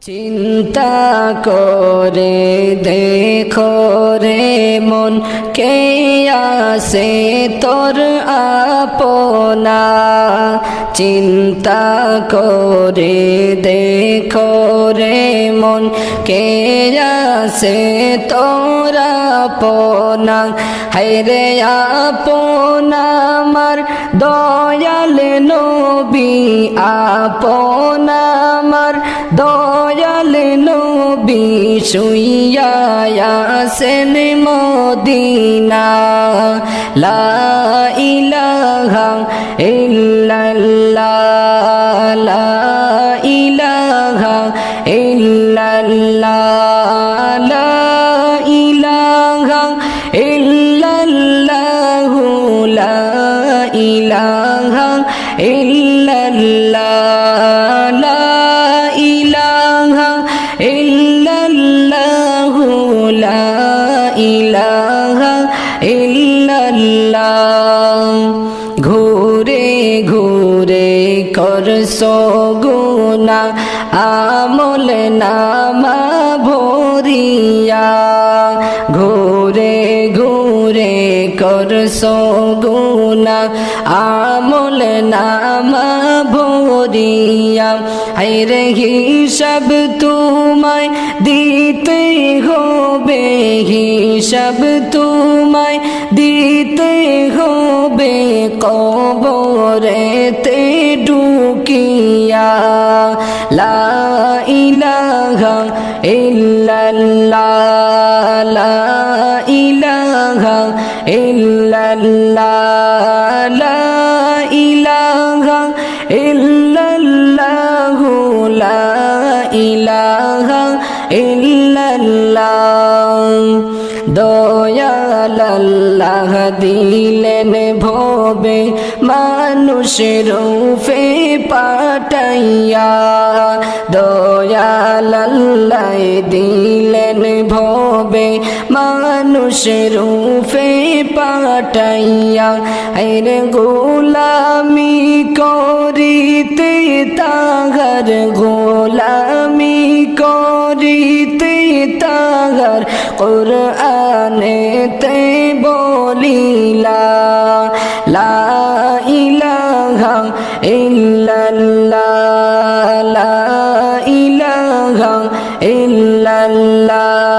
চিন্তা করে দেখো রে মন, কে আছে তোর আপনা। চিন্তা করে দেখো রে মন, কে আছে তোর আপনা। হায়রে আপনা আমার দয়াল নবী, আপনা আমার দয়াল নবী শুইয়া আছেন মদিনা। লা ইলাহা ইল্লাল্লাহ, লা ইলাহা ইল্লাল্লাহ, লা ইলাহা ইল্লাল্লাহ, লা ইলাহা ইল্লাল্লাহ, লা ইলাহা ইল্লাল্লাহ, লা ইলাহা ইল্লাল্লাহ। ঘুরে ঘুরে করছো গুনাহ, আমল নামা ভরিয়া। ঘুরে ঘুরে করছো গুনাহ, আমল নামা ভরিয়া। হায়রে হিসাব তোমায় দিতে হবে, হিসাব তোমায় দিতে হবে কবরেতে ঢুকিয়া। লা ইলাহা ইল্লাল্লাহ, লা ইলাহা ইল্লাল্লাহ, লা ইলাহা ইল্লাল্লাহ, লা ইলাহা ইল্লাল্লাহ। দয়াল আল্লাহ দিলেন ভবে মানুষের রূপে পাঠাইয়া। দয়াল আল্লাহ দিলেন ভবে মানুষের রূপে পাঠাইয়া। আরে গোলামি করিতে তাহার, গোলামি করিতে তাহার কুরআনেতে বলিলা। লা ইলাহা ইল্লাল্লাহ, লা ইলাহা ইল্লাল্লাহ,